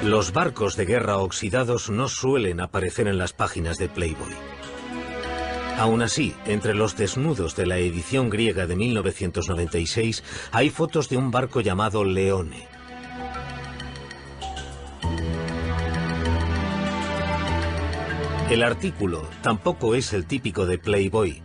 Los barcos de guerra oxidados no suelen aparecer en las páginas de Playboy. Aún así, entre los desnudos de la edición griega de 1996 hay fotos de un barco llamado Leone. El artículo tampoco es el típico de Playboy.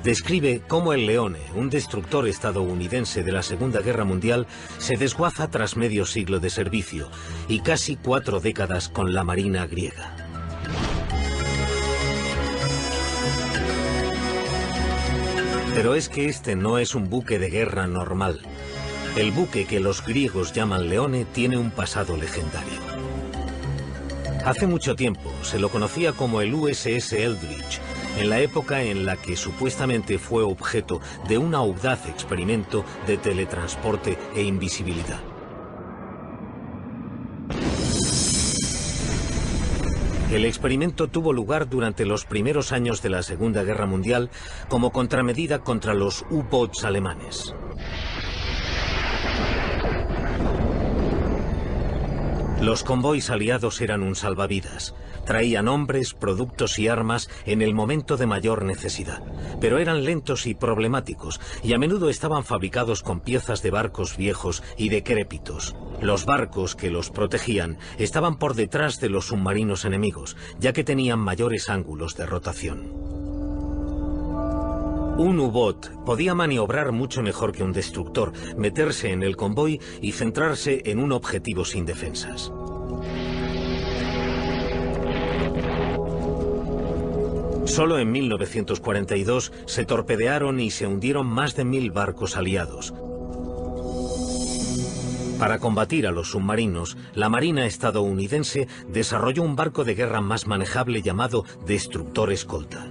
Describe cómo el Leone, un destructor estadounidense de la Segunda Guerra Mundial, se desguaza tras medio siglo de servicio y casi 4 décadas con la marina griega. Pero es que este no es un buque de guerra normal. El buque que los griegos llaman Leone tiene un pasado legendario. Hace mucho tiempo se lo conocía como el USS Eldridge, en la época en la que supuestamente fue objeto de un audaz experimento de teletransporte e invisibilidad. El experimento tuvo lugar durante los primeros años de la Segunda Guerra Mundial como contramedida contra los U-boats alemanes. Los convoys aliados eran un salvavidas. Traían hombres, productos y armas en el momento de mayor necesidad, pero eran lentos y problemáticos, y a menudo estaban fabricados con piezas de barcos viejos y decrépitos. Los barcos que los protegían estaban por detrás de los submarinos enemigos, ya que tenían mayores ángulos de rotación. Un U-boat podía maniobrar mucho mejor que un destructor, meterse en el convoy y centrarse en un objetivo sin defensas. Solo en 1942 se torpedearon y se hundieron más de 1000 barcos aliados. Para combatir a los submarinos, la Marina estadounidense desarrolló un barco de guerra más manejable llamado destructor escolta.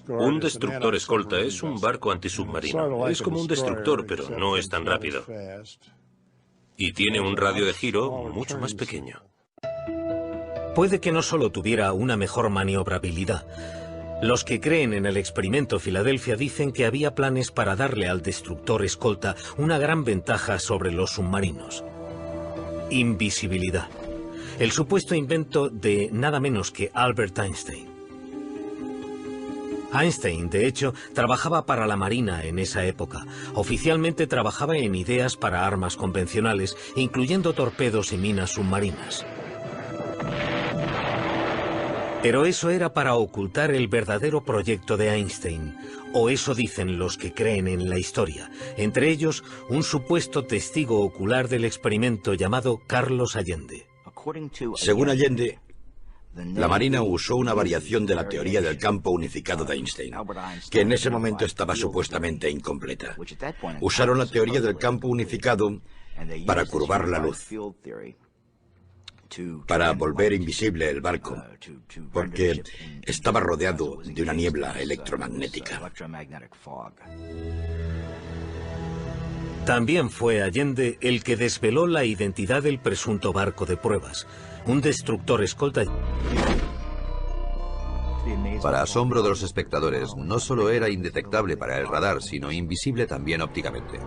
Un destructor escolta es un barco antisubmarino. Es como un destructor, pero no es tan rápido. Y tiene un radio de giro mucho más pequeño. Puede que no solo tuviera una mejor maniobrabilidad. Los que creen en el experimento Filadelfia dicen que había planes para darle al destructor escolta una gran ventaja sobre los submarinos. Invisibilidad. El supuesto invento de nada menos que Albert Einstein. Einstein, de hecho, trabajaba para la Marina en esa época. Oficialmente trabajaba en ideas para armas convencionales, incluyendo torpedos y minas submarinas. Pero eso era para ocultar el verdadero proyecto de Einstein, o eso dicen los que creen en la historia, entre ellos un supuesto testigo ocular del experimento llamado Carlos Allende. Según Allende, la Marina usó una variación de la teoría del campo unificado de Einstein, que en ese momento estaba supuestamente incompleta. Usaron la teoría del campo unificado para curvar la luz, para volver invisible el barco, porque estaba rodeado de una niebla electromagnética. También fue Allende el que desveló la identidad del presunto barco de pruebas, un destructor escolta. Para asombro de los espectadores, no solo era indetectable para el radar, sino invisible también ópticamente.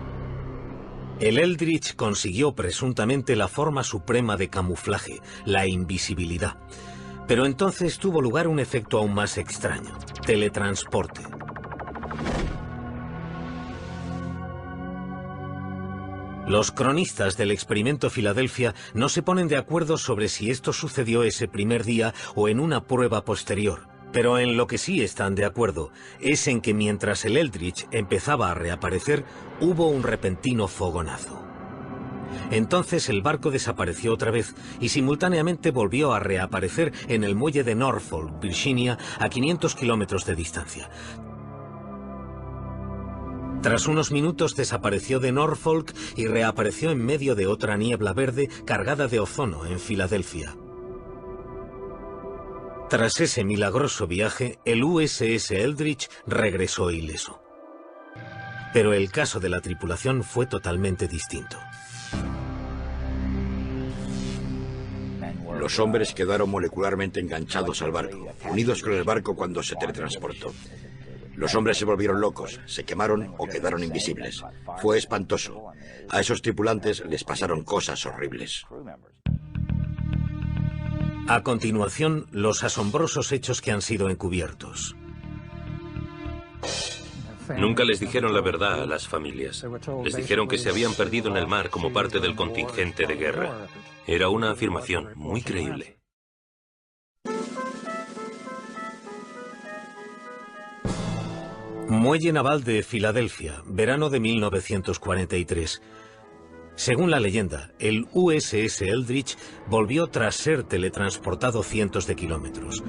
El Eldridge consiguió presuntamente la forma suprema de camuflaje, la invisibilidad. Pero entonces tuvo lugar un efecto aún más extraño: teletransporte. Los cronistas del experimento Filadelfia no se ponen de acuerdo sobre si esto sucedió ese primer día o en una prueba posterior. Pero en lo que sí están de acuerdo es en que mientras el Eldridge empezaba a reaparecer, hubo un repentino fogonazo. Entonces el barco desapareció otra vez y simultáneamente volvió a reaparecer en el muelle de Norfolk, Virginia, a 500 kilómetros de distancia. Tras unos minutos desapareció de Norfolk y reapareció en medio de otra niebla verde cargada de ozono en Filadelfia. Tras ese milagroso viaje, el USS Eldridge regresó ileso. Pero el caso de la tripulación fue totalmente distinto. Los hombres quedaron molecularmente enganchados al barco, unidos con el barco cuando se teletransportó. Los hombres se volvieron locos, se quemaron o quedaron invisibles. Fue espantoso. A esos tripulantes les pasaron cosas horribles. A continuación, los asombrosos hechos que han sido encubiertos. Nunca les dijeron la verdad a las familias. Les dijeron que se habían perdido en el mar como parte del contingente de guerra. Era una afirmación muy creíble. Muelle naval de Filadelfia, verano de 1943. Según la leyenda, el USS Eldridge volvió tras ser teletransportado cientos de kilómetros.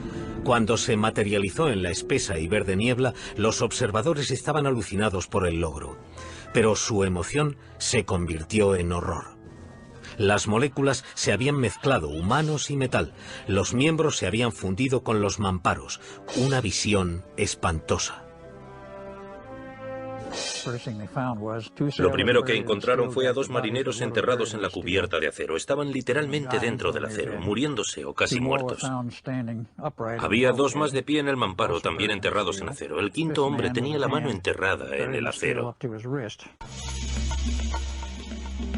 Cuando se materializó en la espesa y verde niebla, los observadores estaban alucinados por el logro. Pero su emoción se convirtió en horror. Las moléculas se habían mezclado, humanos y metal. Los miembros se habían fundido con los mamparos. Una visión espantosa. Lo primero que encontraron fue a dos marineros enterrados en la cubierta de acero. Estaban literalmente dentro del acero, muriéndose o casi muertos. Había dos más de pie en el mamparo, también enterrados en acero. El quinto hombre tenía la mano enterrada en el acero.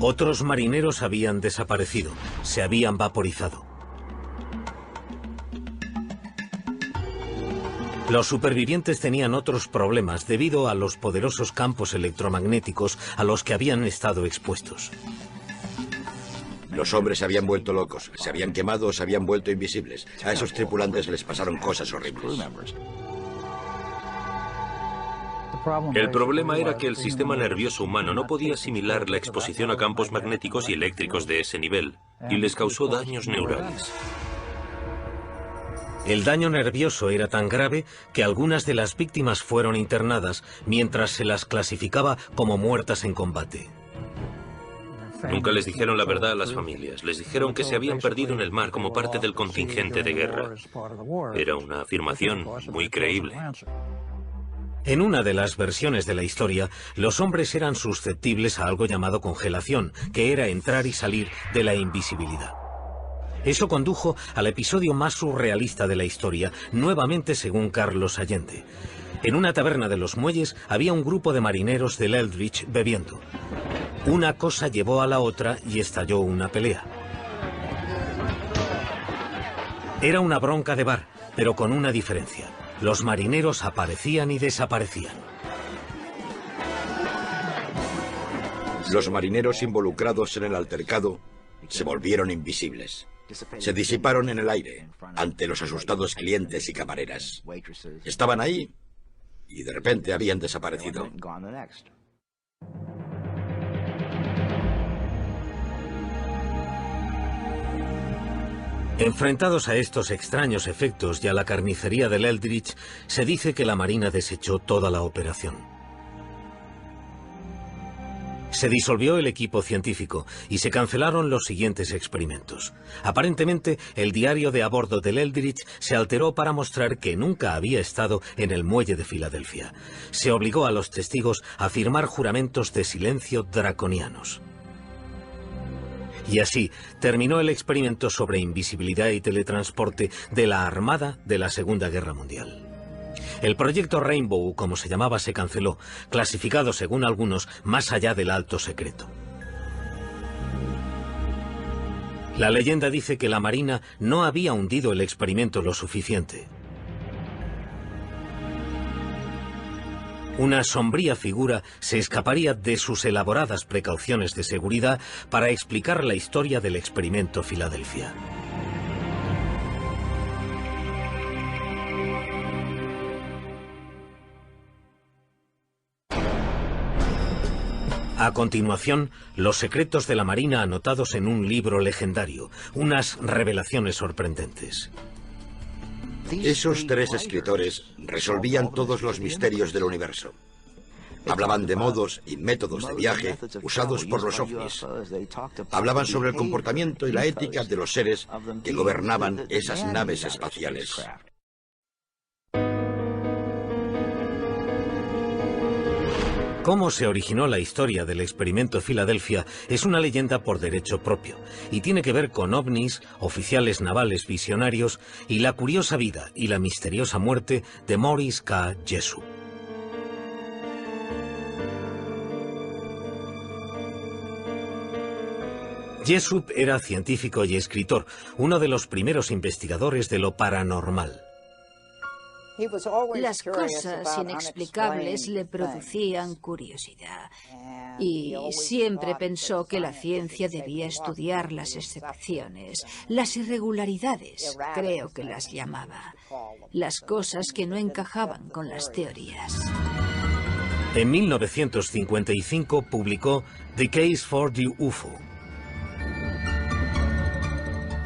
Otros marineros habían desaparecido, se habían vaporizado. Los supervivientes tenían otros problemas debido a los poderosos campos electromagnéticos a los que habían estado expuestos. Los hombres se habían vuelto locos, se habían quemado o se habían vuelto invisibles. A esos tripulantes les pasaron cosas horribles. El problema era que el sistema nervioso humano no podía asimilar la exposición a campos magnéticos y eléctricos de ese nivel, y les causó daños neurales. El daño nervioso era tan grave que algunas de las víctimas fueron internadas mientras se las clasificaba como muertas en combate. Nunca les dijeron la verdad a las familias. Les dijeron que se habían perdido en el mar como parte del contingente de guerra. Era una afirmación muy creíble. En una de las versiones de la historia, los hombres eran susceptibles a algo llamado congelación, que era entrar y salir de la invisibilidad. Eso condujo al episodio más surrealista de la historia, nuevamente según Carlos Allende. En una taberna de los muelles había un grupo de marineros del Eldridge bebiendo. Una cosa llevó a la otra y estalló una pelea. Era una bronca de bar, pero con una diferencia. Los marineros aparecían y desaparecían. Los marineros involucrados en el altercado se volvieron invisibles. Se disiparon en el aire ante los asustados clientes y camareras. Estaban ahí y de repente habían desaparecido. Enfrentados a estos extraños efectos y a la carnicería del Eldridge, se dice que la Marina desechó toda la operación. Se disolvió el equipo científico y se cancelaron los siguientes experimentos. Aparentemente, el diario de a bordo del Eldridge se alteró para mostrar que nunca había estado en el muelle de Filadelfia. Se obligó a los testigos a firmar juramentos de silencio draconianos. Y así terminó el experimento sobre invisibilidad y teletransporte de la Armada de la Segunda Guerra Mundial. El proyecto Rainbow, como se llamaba, se canceló, clasificado según algunos más allá del alto secreto. La leyenda dice que la Marina no había hundido el experimento lo suficiente. Una sombría figura se escaparía de sus elaboradas precauciones de seguridad para explicar la historia del experimento Filadelfia. A continuación, los secretos de la Marina anotados en un libro legendario, unas revelaciones sorprendentes. Esos tres escritores resolvían todos los misterios del universo. Hablaban de modos y métodos de viaje usados por los ovnis. Hablaban sobre el comportamiento y la ética de los seres que gobernaban esas naves espaciales. Cómo se originó la historia del experimento Filadelfia es una leyenda por derecho propio y tiene que ver con ovnis, oficiales navales visionarios y la curiosa vida y la misteriosa muerte de Maurice K. Jessup. Jessup era científico y escritor, uno de los primeros investigadores de lo paranormal. Las cosas inexplicables le producían curiosidad y siempre pensó que la ciencia debía estudiar las excepciones, las irregularidades, creo que las llamaba, las cosas que no encajaban con las teorías. En 1955 publicó The Case for the UFO.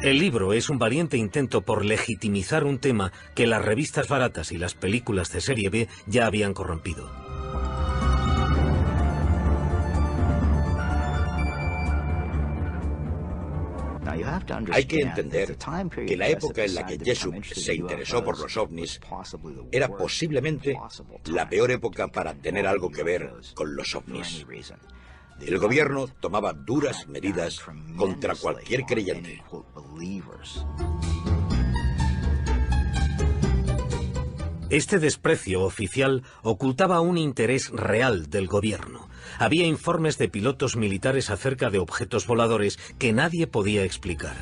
El libro es un valiente intento por legitimizar un tema que las revistas baratas y las películas de serie B ya habían corrompido. Hay que entender que la época en la que Jessup se interesó por los ovnis era posiblemente la peor época para tener algo que ver con los ovnis. El gobierno tomaba duras medidas contra cualquier creyente. Este desprecio oficial ocultaba un interés real del gobierno. Había informes de pilotos militares acerca de objetos voladores que nadie podía explicar.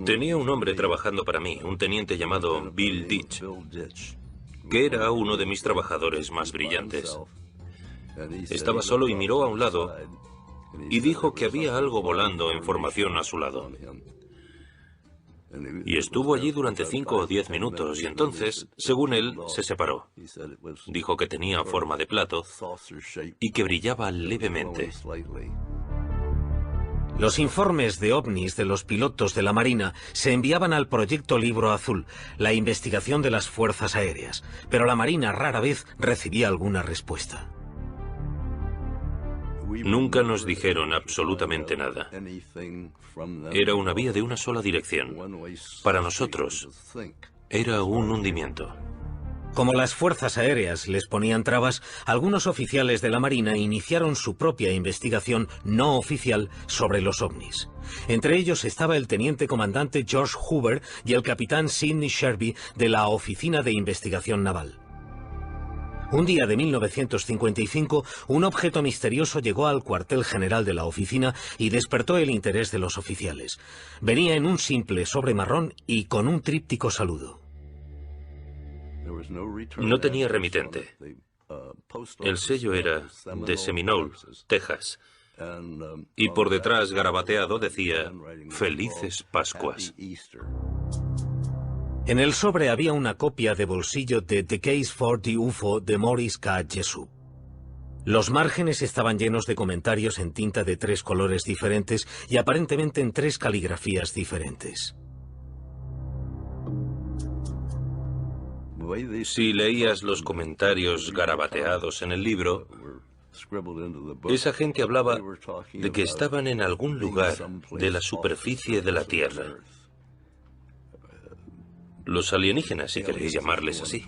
Tenía un hombre trabajando para mí, un teniente llamado Bill Ditch, que era uno de mis trabajadores más brillantes. Estaba solo y miró a un lado y dijo que había algo volando en formación a su lado. Y estuvo allí durante 5 o 10 minutos y entonces, según él, se separó. Dijo que tenía forma de plato y que brillaba levemente. Los informes de ovnis de los pilotos de la Marina se enviaban al Proyecto Libro Azul, la investigación de las fuerzas aéreas, pero la Marina rara vez recibía alguna respuesta. Nunca nos dijeron absolutamente nada. Era una vía de una sola dirección. Para nosotros, era un hundimiento. Como las fuerzas aéreas les ponían trabas, algunos oficiales de la Marina iniciaron su propia investigación no oficial sobre los ovnis. Entre ellos estaba el teniente comandante George Hoover y el capitán Sidney Sherby de la Oficina de Investigación Naval. Un día de 1955, un objeto misterioso llegó al cuartel general de la oficina y despertó el interés de los oficiales. Venía en un simple sobre marrón y con un tríptico saludo. No tenía remitente. El sello era de Seminole, Texas. Y por detrás, garabateado, decía «Felices Pascuas». En el sobre había una copia de bolsillo de The Case for the UFO de Morris K. Jessup. Los márgenes estaban llenos de comentarios en tinta de 3 colores diferentes y aparentemente en 3 caligrafías diferentes. Si leías los comentarios garabateados en el libro, esa gente hablaba de que estaban en algún lugar de la superficie de la Tierra. Los alienígenas, si queréis llamarles así.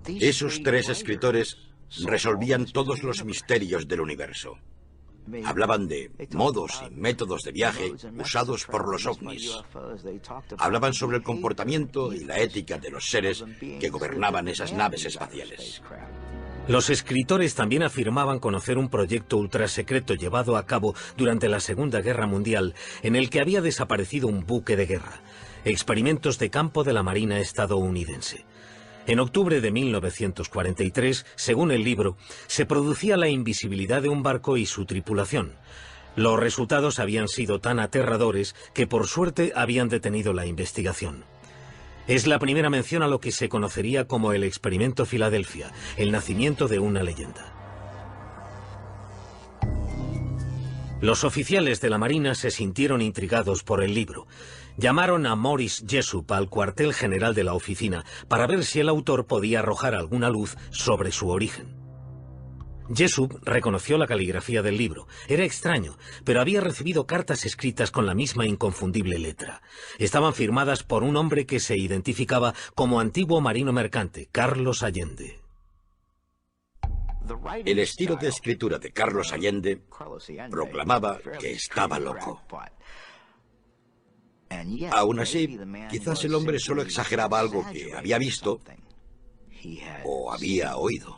Esos 3 escritores resolvían todos los misterios del universo. Hablaban de modos y métodos de viaje usados por los ovnis. Hablaban sobre el comportamiento y la ética de los seres que gobernaban esas naves espaciales. Los escritores también afirmaban conocer un proyecto ultrasecreto llevado a cabo durante la Segunda Guerra Mundial en el que había desaparecido un buque de guerra. Experimentos de campo de la Marina estadounidense. En octubre de 1943, según el libro, se producía la invisibilidad de un barco y su tripulación. Los resultados habían sido tan aterradores que por suerte habían detenido la investigación. Es la primera mención a lo que se conocería como el Experimento Filadelfia, el nacimiento de una leyenda. Los oficiales de la Marina se sintieron intrigados por el libro. Llamaron a Morris Jessup al cuartel general de la oficina para ver si el autor podía arrojar alguna luz sobre su origen. Jessup reconoció la caligrafía del libro. Era extraño, pero había recibido cartas escritas con la misma inconfundible letra. Estaban firmadas por un hombre que se identificaba como antiguo marino mercante, Carlos Allende. El estilo de escritura de Carlos Allende proclamaba que estaba loco. Aún así, quizás el hombre solo exageraba algo que había visto o había oído.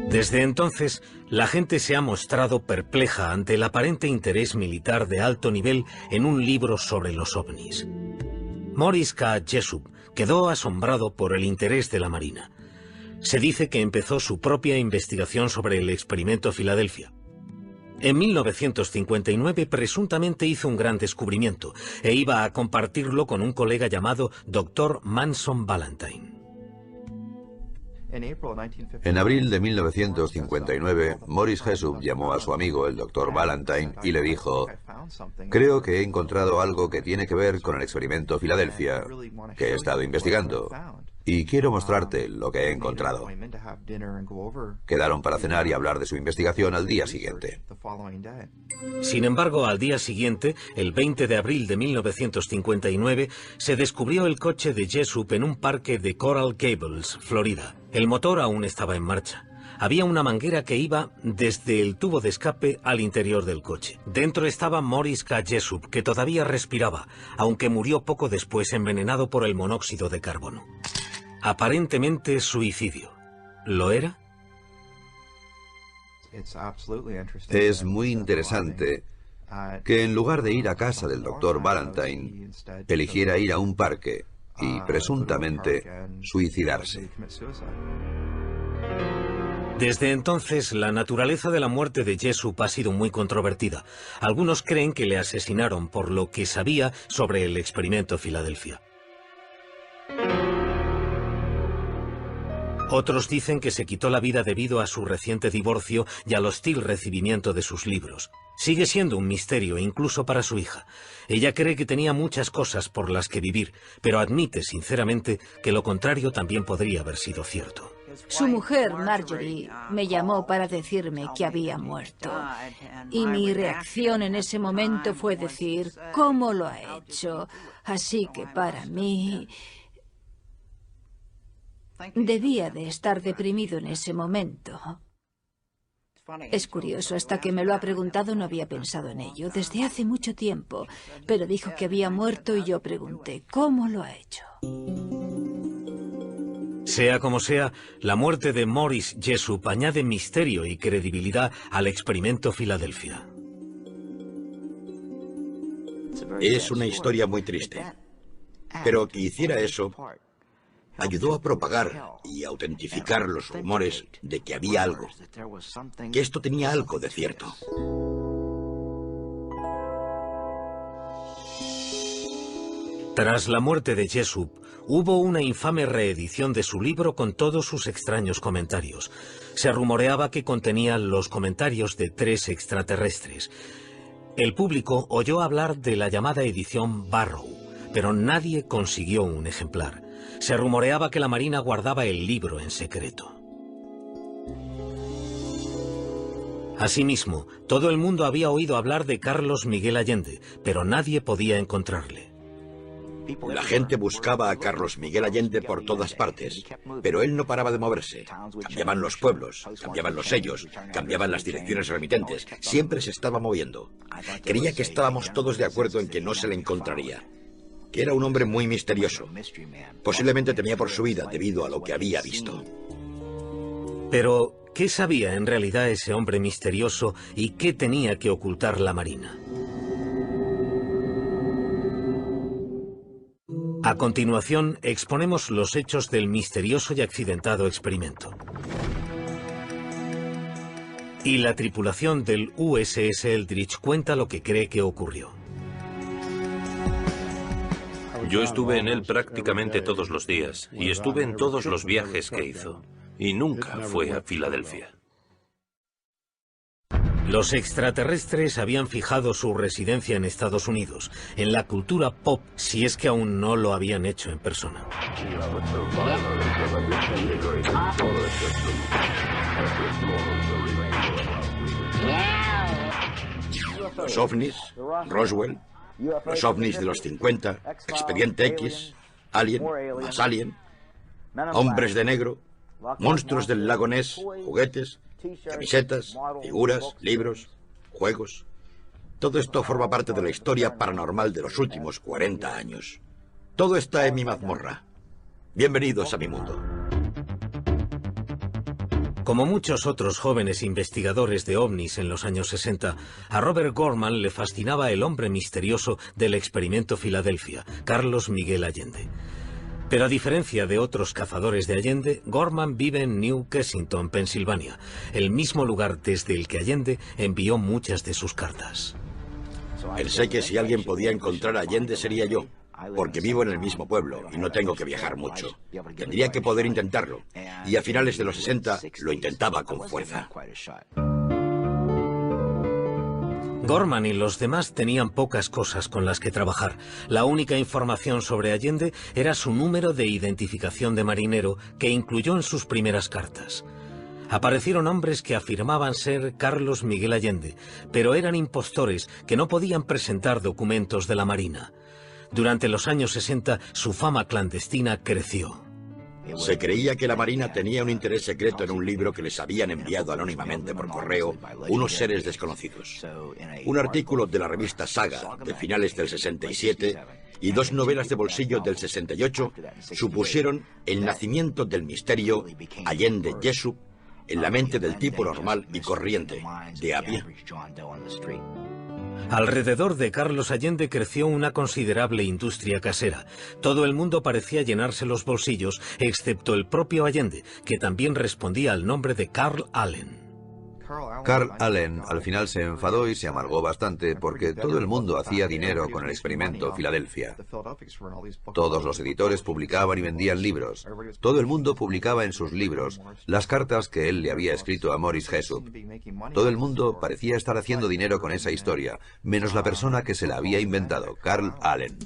Desde entonces, la gente se ha mostrado perpleja ante el aparente interés militar de alto nivel en un libro sobre los ovnis. Morris K. Jessup quedó asombrado por el interés de la Marina. Se dice que empezó su propia investigación sobre el experimento Filadelfia. En 1959 presuntamente hizo un gran descubrimiento e iba a compartirlo con un colega llamado Dr. Manson Valentine. En abril de 1959, Morris Jessup llamó a su amigo, el Dr. Valentine, y le dijo: creo que he encontrado algo que tiene que ver con el experimento Filadelfia, que he estado investigando, y quiero mostrarte lo que he encontrado. Quedaron para cenar y hablar de su investigación al día siguiente. Sin embargo, al día siguiente, el 20 de abril de 1959, se descubrió el coche de Jessup en un parque de Coral Gables, Florida. El motor aún estaba en marcha. Había una manguera que iba desde el tubo de escape al interior del coche. Dentro estaba Morris K. Jessup, que todavía respiraba, aunque murió poco después envenenado por el monóxido de carbono. Aparentemente suicidio. ¿Lo era? Es muy interesante que en lugar de ir a casa del Dr. Valentine, eligiera ir a un parque y, presuntamente, suicidarse. Desde entonces, la naturaleza de la muerte de Jessup ha sido muy controvertida. Algunos creen que le asesinaron por lo que sabía sobre el experimento Filadelfia. Otros dicen que se quitó la vida debido a su reciente divorcio y al hostil recibimiento de sus libros. Sigue siendo un misterio incluso para su hija. Ella cree que tenía muchas cosas por las que vivir, pero admite sinceramente que lo contrario también podría haber sido cierto. Su mujer, Marjorie, me llamó para decirme que había muerto. Y mi reacción en ese momento fue decir, ¿cómo lo ha hecho? Así que para mí debía de estar deprimido en ese momento. Es curioso, hasta que me lo ha preguntado no había pensado en ello desde hace mucho tiempo, pero dijo que había muerto y yo pregunté, ¿cómo lo ha hecho? Sea como sea, la muerte de Morris Jessup añade misterio y credibilidad al experimento Filadelfia. Es una historia muy triste, pero que hiciera eso ayudó a propagar y autentificar los rumores de que había algo, que esto tenía algo de cierto. Tras la muerte de Jessup, hubo una infame reedición de su libro con todos sus extraños comentarios. Se rumoreaba que contenía los comentarios de 3 extraterrestres. El público oyó hablar de la llamada edición Barrow, pero nadie consiguió un ejemplar. Se rumoreaba que la Marina guardaba el libro en secreto. Asimismo, todo el mundo había oído hablar de Carlos Miguel Allende, pero nadie podía encontrarle. La gente buscaba a Carlos Miguel Allende por todas partes, pero él no paraba de moverse. Cambiaban los pueblos, cambiaban los sellos, cambiaban las direcciones remitentes. Siempre se estaba moviendo. Creía que estábamos todos de acuerdo en que no se le encontraría. Que era un hombre muy misterioso. Posiblemente temía por su vida debido a lo que había visto. Pero, ¿qué sabía en realidad ese hombre misterioso y qué tenía que ocultar la Marina? A continuación, exponemos los hechos del misterioso y accidentado experimento. Y la tripulación del USS Eldridge cuenta lo que cree que ocurrió. Yo estuve en él prácticamente todos los días y estuve en todos los viajes que hizo. Y nunca fue a Filadelfia. Los extraterrestres habían fijado su residencia en Estados Unidos, en la cultura pop, si es que aún no lo habían hecho en persona. Los ovnis, Roswell, los ovnis de los 50, Expediente X, Alien, más Alien, hombres de negro, monstruos del lago Ness, juguetes, camisetas, figuras, libros, juegos. Todo esto forma parte de la historia paranormal de los últimos 40 años. Todo está en mi mazmorra. Bienvenidos a mi mundo. Como muchos otros jóvenes investigadores de ovnis en los años 60, a Robert Gorman le fascinaba el hombre misterioso del experimento Filadelfia, Carlos Miguel Allende. Pero a diferencia de otros cazadores de Allende, Gorman vive en New Kensington, Pensilvania, el mismo lugar desde el que Allende envió muchas de sus cartas. Pensé que si alguien podía encontrar a Allende sería yo, porque vivo en el mismo pueblo y no tengo que viajar mucho. Tendría que poder intentarlo, y a finales de los 60 lo intentaba con fuerza. Gorman y los demás tenían pocas cosas con las que trabajar. La única información sobre Allende era su número de identificación de marinero, que incluyó en sus primeras cartas. Aparecieron hombres que afirmaban ser Carlos Miguel Allende, pero eran impostores que no podían presentar documentos de la Marina. Durante los años 60, su fama clandestina creció. Se creía que la Marina tenía un interés secreto en un libro que les habían enviado anónimamente por correo unos seres desconocidos. Un artículo de la revista Saga de finales del 67 y 2 novelas de bolsillo del 68 supusieron el nacimiento del misterio Allende Jessup en la mente del tipo normal y corriente de a pie. Alrededor de Carlos Allende creció una considerable industria casera. Todo el mundo parecía llenarse los bolsillos, excepto el propio Allende, que también respondía al nombre de Carl Allen. Carl Allen al final se enfadó y se amargó bastante porque todo el mundo hacía dinero con el experimento Filadelfia. Todos los editores publicaban y vendían libros. Todo el mundo publicaba en sus libros las cartas que él le había escrito a Morris Jessup. Todo el mundo parecía estar haciendo dinero con esa historia, menos la persona que se la había inventado, Carl Allen.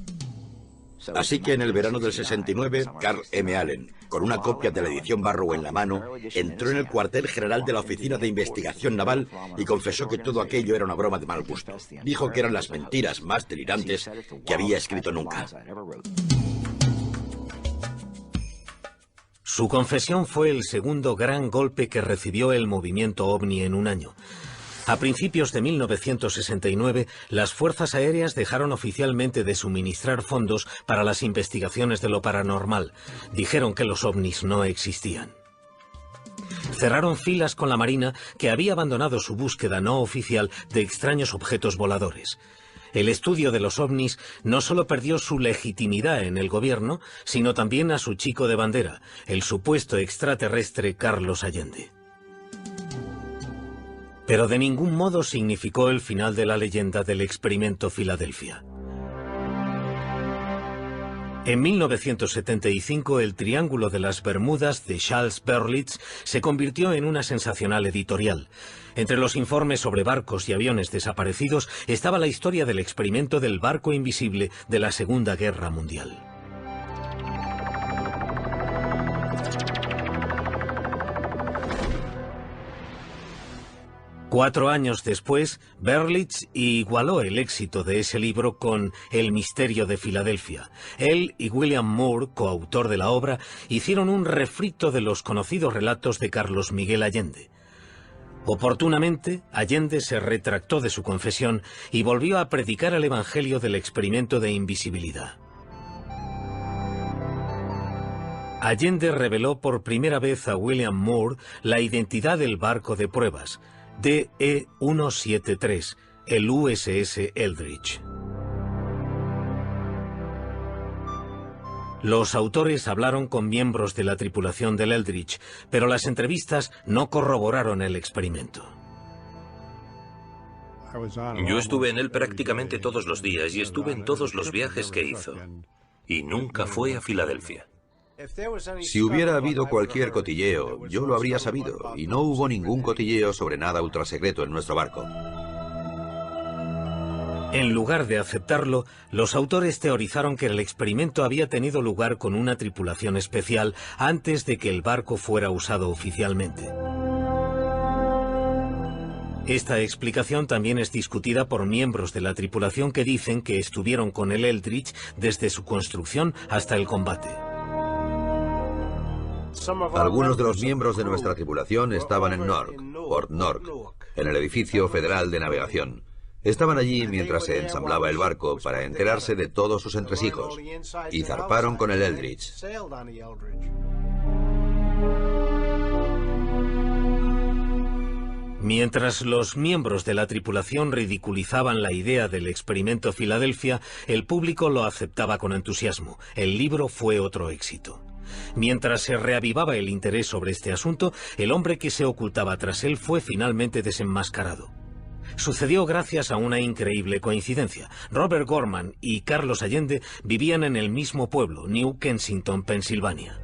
Así que en el verano del 69, Carl M. Allen, con una copia de la edición Barrow en la mano, entró en el cuartel general de la Oficina de Investigación Naval y confesó que todo aquello era una broma de mal gusto. Dijo que eran las mentiras más delirantes que había escrito nunca. Su confesión fue el segundo gran golpe que recibió el movimiento OVNI en un año. A principios de 1969, las fuerzas aéreas dejaron oficialmente de suministrar fondos para las investigaciones de lo paranormal. Dijeron que los ovnis no existían. Cerraron filas con la Marina, que había abandonado su búsqueda no oficial de extraños objetos voladores. El estudio de los ovnis no solo perdió su legitimidad en el gobierno, sino también a su chico de bandera, el supuesto extraterrestre Carlos Allende. Pero de ningún modo significó el final de la leyenda del experimento Filadelfia. En 1975, el Triángulo de las Bermudas de Charles Berlitz se convirtió en una sensacional editorial. Entre los informes sobre barcos y aviones desaparecidos estaba la historia del experimento del barco invisible de la Segunda Guerra Mundial. Cuatro años después, Berlitz igualó el éxito de ese libro con El misterio de Filadelfia. Él y William Moore, coautor de la obra, hicieron un refrito de los conocidos relatos de Carlos Miguel Allende. Oportunamente, Allende se retractó de su confesión y volvió a predicar el evangelio del experimento de invisibilidad. Allende reveló por primera vez a William Moore la identidad del barco de pruebas, DE-173, el USS Eldridge. Los autores hablaron con miembros de la tripulación del Eldridge, pero las entrevistas no corroboraron el experimento. Yo estuve en él prácticamente todos los días y estuve en todos los viajes que hizo. Y nunca fue a Filadelfia. Si hubiera habido cualquier cotilleo, yo lo habría sabido, y no hubo ningún cotilleo sobre nada ultrasecreto en nuestro barco. En lugar de aceptarlo, los autores teorizaron que el experimento había tenido lugar con una tripulación especial antes de que el barco fuera usado oficialmente. Esta explicación también es discutida por miembros de la tripulación que dicen que estuvieron con el Eldridge desde su construcción hasta el combate. Algunos de los miembros de nuestra tripulación estaban en Newark, Port Newark, en el edificio federal de navegación. Estaban allí mientras se ensamblaba el barco para enterarse de todos sus entresijos y zarparon con el Eldridge. Mientras los miembros de la tripulación ridiculizaban la idea del experimento Filadelfia, el público lo aceptaba con entusiasmo. El libro fue otro éxito. Mientras se reavivaba el interés sobre este asunto, el hombre que se ocultaba tras él fue finalmente desenmascarado. Sucedió gracias a una increíble coincidencia. Robert Gorman y Carlos Allende vivían en el mismo pueblo, New Kensington, Pensilvania.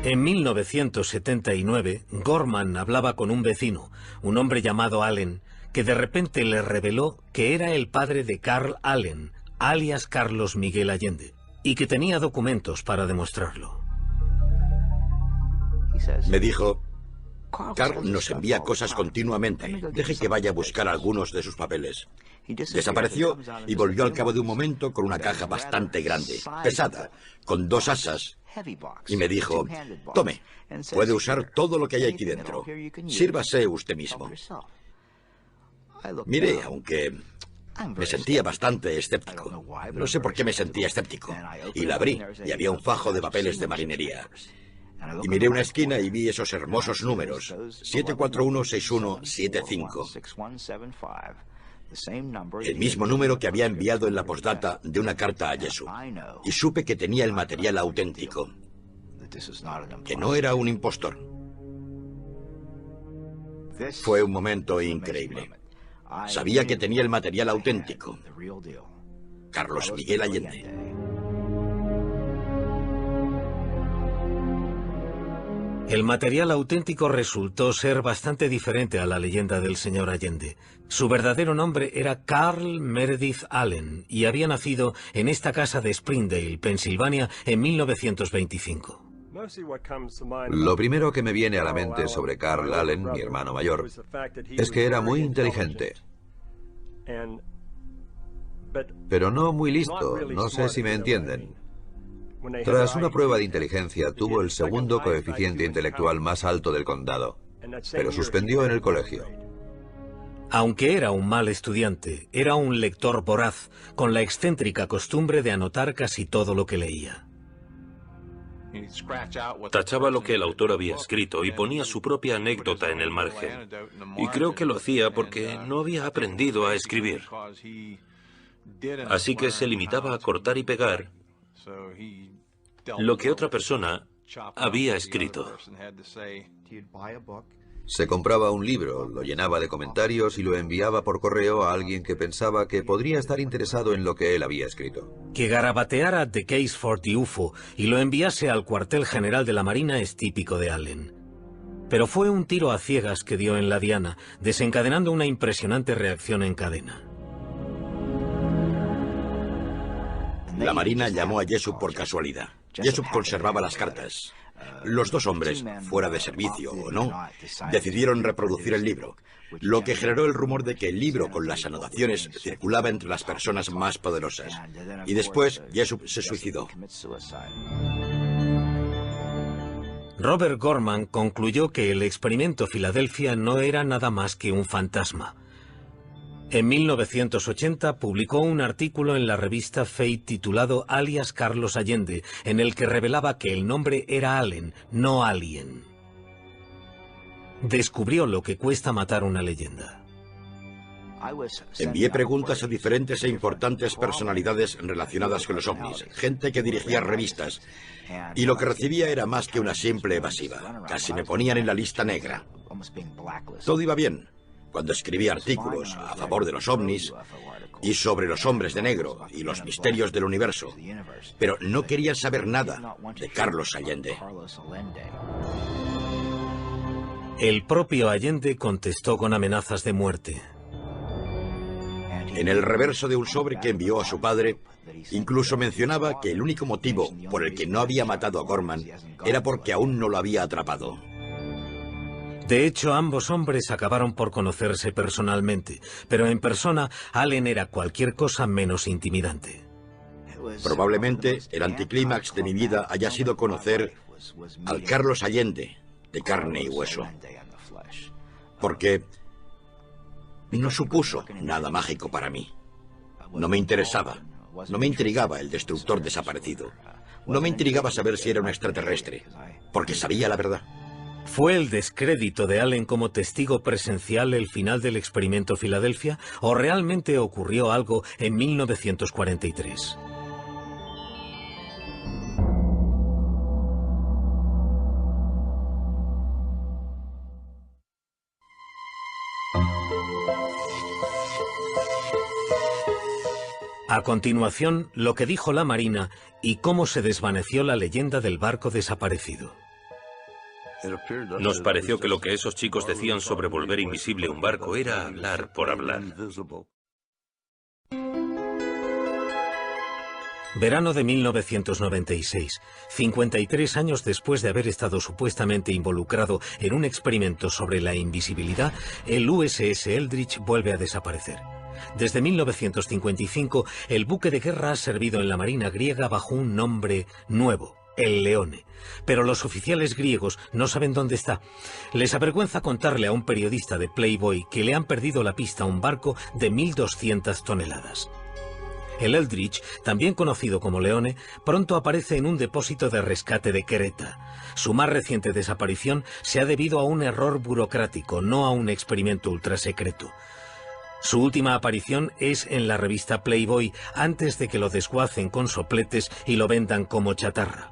En 1979, Gorman hablaba con un vecino, un hombre llamado Allen, que de repente le reveló que era el padre de Carl Allen, alias Carlos Miguel Allende, y que tenía documentos para demostrarlo. Me dijo: Carl nos envía cosas continuamente. Deje que vaya a buscar algunos de sus papeles. Desapareció y volvió al cabo de un momento con una caja bastante grande, pesada, con 2 asas. Y me dijo: tome, puede usar todo lo que hay aquí dentro. Sírvase usted mismo. Mire, aunque me sentía bastante escéptico. No sé por qué me sentía escéptico. Y la abrí y había un fajo de papeles de marinería. Y miré una esquina y vi esos hermosos números: 7416175. El mismo número que había enviado en la postdata de una carta a Jessup. Y supe que tenía el material auténtico, que no era un impostor. Fue un momento increíble. Sabía que tenía el material auténtico. Carlos Miguel Allende. El material auténtico resultó ser bastante diferente a la leyenda del señor Allende. Su verdadero nombre era Carl Meredith Allen y había nacido en esta casa de Springdale, Pensilvania, en 1925. Lo primero que me viene a la mente sobre Carl Allen, mi hermano mayor, es que era muy inteligente. Pero no muy listo, no sé si me entienden. Tras una prueba de inteligencia, tuvo el segundo coeficiente intelectual más alto del condado, pero suspendió en el colegio. Aunque era un mal estudiante, era un lector voraz, con la excéntrica costumbre de anotar casi todo lo que leía. Tachaba lo que el autor había escrito y ponía su propia anécdota en el margen. Y creo que lo hacía porque no había aprendido a escribir. Así que se limitaba a cortar y pegar lo que otra persona había escrito. Se compraba un libro, lo llenaba de comentarios y lo enviaba por correo a alguien que pensaba que podría estar interesado en lo que él había escrito. Que garabateara The Case for the UFO y lo enviase al cuartel general de la Marina es típico de Allen. Pero fue un tiro a ciegas que dio en la diana, desencadenando una impresionante reacción en cadena. La Marina llamó a Jessup por casualidad. Jessup conservaba las cartas. Los 2 hombres, fuera de servicio o no, decidieron reproducir el libro, lo que generó el rumor de que el libro con las anotaciones circulaba entre las personas más poderosas. Y después, Jessup se suicidó. Robert Gorman concluyó que el experimento Filadelfia no era nada más que un fantasma. En 1980 publicó un artículo en la revista Fate titulado Alias Carlos Allende, en el que revelaba que el nombre era Allen, no Alien. Descubrió lo que cuesta matar una leyenda. Envié preguntas a diferentes e importantes personalidades relacionadas con los ovnis, gente que dirigía revistas, y lo que recibía era más que una simple evasiva. Casi me ponían en la lista negra. Todo iba bien cuando escribí artículos a favor de los ovnis y sobre los hombres de negro y los misterios del universo, pero no querían saber nada de Carlos Allende. El propio Allende contestó con amenazas de muerte. En el reverso de un sobre que envió a su padre, incluso mencionaba que el único motivo por el que no había matado a Gorman era porque aún no lo había atrapado. De hecho, ambos hombres acabaron por conocerse personalmente, pero en persona, Allen era cualquier cosa menos intimidante. Probablemente el anticlímax de mi vida haya sido conocer al Carlos Allende de carne y hueso. porque no supuso nada mágico para mí. No me interesaba, no me intrigaba el destructor desaparecido. No me intrigaba saber si era un extraterrestre, porque sabía la verdad. ¿Fue el descrédito de Allen como testigo presencial el final del experimento Filadelfia o realmente ocurrió algo en 1943? A continuación, lo que dijo la Marina y cómo se desvaneció la leyenda del barco desaparecido. Nos pareció que lo que esos chicos decían sobre volver invisible un barco era hablar por hablar. Verano de 1996, 53 años después de haber estado supuestamente involucrado en un experimento sobre la invisibilidad, el USS Eldridge vuelve a desaparecer. Desde 1955, el buque de guerra ha servido en la Marina griega bajo un nombre nuevo, el Leone. Pero los oficiales griegos no saben dónde está. Les avergüenza contarle a un periodista de Playboy que le han perdido la pista a un barco de 1.200 toneladas. El Eldridge, también conocido como Leone, pronto aparece en un depósito de rescate de Creta. Su más reciente desaparición se ha debido a un error burocrático, no a un experimento ultrasecreto. Su última aparición es en la revista Playboy, antes de que lo desguacen con sopletes y lo vendan como chatarra.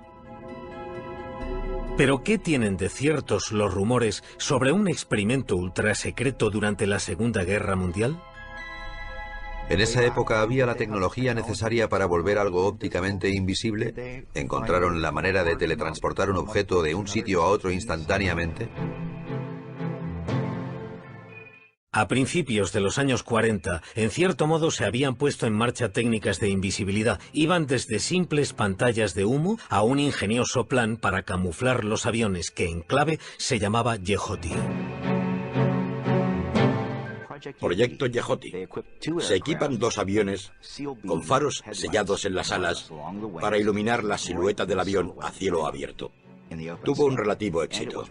¿Pero qué tienen de ciertos los rumores sobre un experimento ultrasecreto durante la Segunda Guerra Mundial? En esa época había la tecnología necesaria para volver algo ópticamente invisible. ¿Encontraron la manera de teletransportar un objeto de un sitio a otro instantáneamente? A principios de los años 40, en cierto modo se habían puesto en marcha técnicas de invisibilidad. Iban desde simples pantallas de humo a un ingenioso plan para camuflar los aviones que en clave se llamaba Yehoti. Proyecto Yehoti. Se equipan 2 aviones con faros sellados en las alas para iluminar la silueta del avión a cielo abierto. Tuvo un relativo éxito.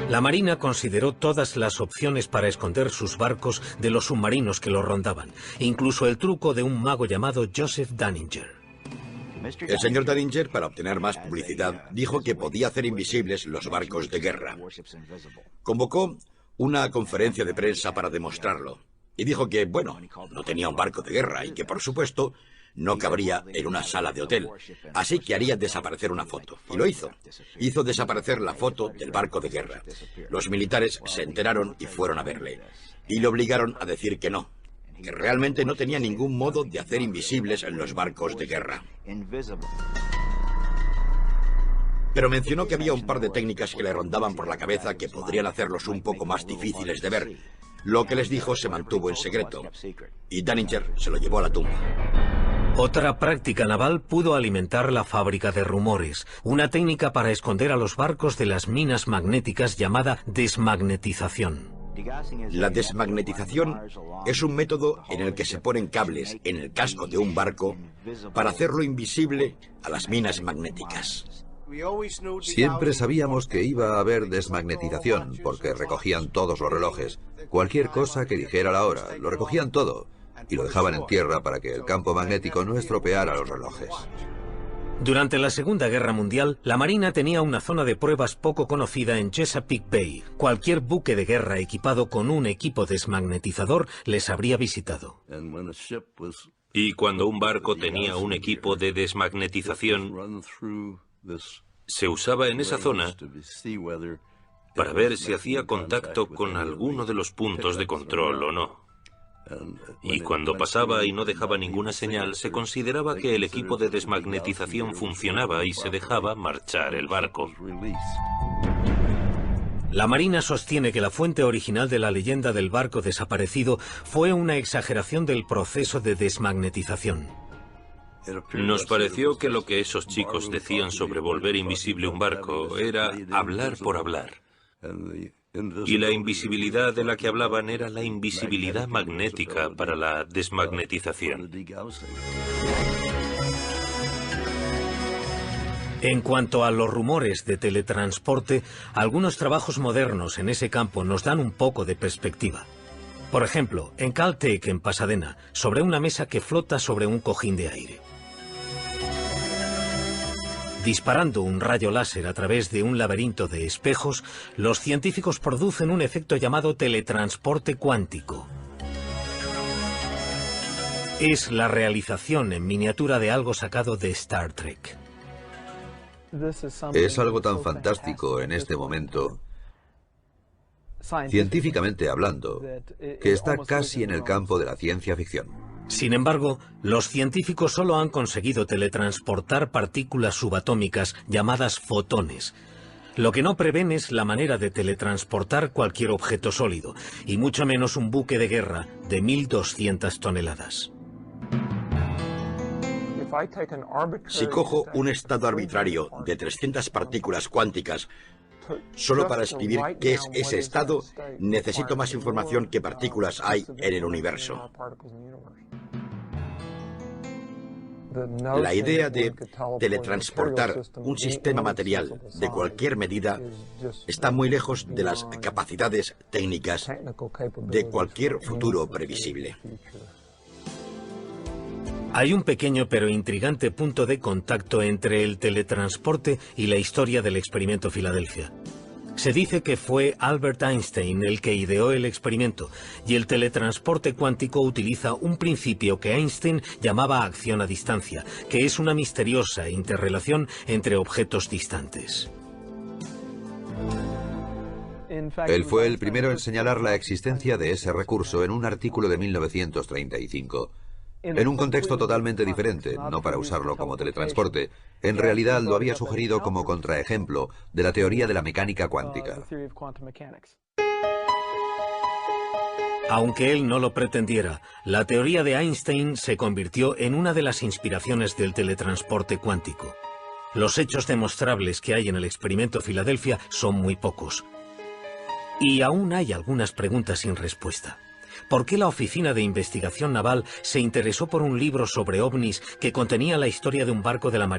La Marina consideró todas las opciones para esconder sus barcos de los submarinos que los rondaban, incluso el truco de un mago llamado Joseph Dunninger. El señor Dunninger, para obtener más publicidad, dijo que podía hacer invisibles los barcos de guerra. Convocó una conferencia de prensa para demostrarlo y dijo que, bueno, no tenía un barco de guerra y que, por supuesto, no cabría en una sala de hotel, así que haría desaparecer una foto. Y lo hizo. Hizo desaparecer la foto del barco de guerra. Los militares se enteraron y fueron a verle. Y le obligaron a decir que no, que realmente no tenía ningún modo de hacer invisibles los barcos de guerra. Pero mencionó que había un par de técnicas que le rondaban por la cabeza que podrían hacerlos un poco más difíciles de ver. Lo que les dijo se mantuvo en secreto. Y Dunninger se lo llevó a la tumba. Otra práctica naval pudo alimentar la fábrica de rumores, una técnica para esconder a los barcos de las minas magnéticas llamada desmagnetización. La desmagnetización es un método en el que se ponen cables en el casco de un barco para hacerlo invisible a las minas magnéticas. Siempre sabíamos que iba a haber desmagnetización, porque recogían todos los relojes. Cualquier cosa que dijera la hora, lo recogían todo. Y lo dejaban en tierra para que el campo magnético no estropeara los relojes. Durante la Segunda Guerra Mundial, la Marina tenía una zona de pruebas poco conocida en Chesapeake Bay. Cualquier buque de guerra equipado con un equipo desmagnetizador les habría visitado. Y cuando un barco tenía un equipo de desmagnetización, se usaba en esa zona para ver si hacía contacto con alguno de los puntos de control o no. Y cuando pasaba y no dejaba ninguna señal, se consideraba que el equipo de desmagnetización funcionaba y se dejaba marchar el barco. La Marina sostiene que la fuente original de la leyenda del barco desaparecido fue una exageración del proceso de desmagnetización. Nos pareció que lo que esos chicos decían sobre volver invisible un barco era hablar por hablar. Y la invisibilidad de la que hablaban era la invisibilidad magnética para la desmagnetización. En cuanto a los rumores de teletransporte, algunos trabajos modernos en ese campo nos dan un poco de perspectiva. Por ejemplo, en Caltech, en Pasadena, sobre una mesa que flota sobre un cojín de aire. Disparando un rayo láser a través de un laberinto de espejos, los científicos producen un efecto llamado teletransporte cuántico. Es la realización en miniatura de algo sacado de Star Trek. Es algo tan fantástico en este momento, científicamente hablando, que está casi en el campo de la ciencia ficción. Sin embargo, los científicos solo han conseguido teletransportar partículas subatómicas llamadas fotones. Lo que no prevén es la manera de teletransportar cualquier objeto sólido, y mucho menos un buque de guerra de 1.200 toneladas. Si cojo un estado arbitrario de 300 partículas cuánticas, solo para escribir qué es ese estado, necesito más información que partículas hay en el universo. La idea de teletransportar un sistema material de cualquier medida está muy lejos de las capacidades técnicas de cualquier futuro previsible. Hay un pequeño pero intrigante punto de contacto entre el teletransporte y la historia del experimento Filadelfia. Se dice que fue Albert Einstein el que ideó el experimento, y el teletransporte cuántico utiliza un principio que Einstein llamaba acción a distancia, que es una misteriosa interrelación entre objetos distantes. Él fue el primero en señalar la existencia de ese recurso en un artículo de 1935. En un contexto totalmente diferente, no para usarlo como teletransporte. En realidad lo había sugerido como contraejemplo de la teoría de la mecánica cuántica. Aunque él no lo pretendiera, la teoría de Einstein se convirtió en una de las inspiraciones del teletransporte cuántico. Los hechos demostrables que hay en el experimento Filadelfia son muy pocos. Y aún hay algunas preguntas sin respuesta. ¿Por qué la Oficina de Investigación Naval se interesó por un libro sobre ovnis que contenía la historia de un barco de la Marina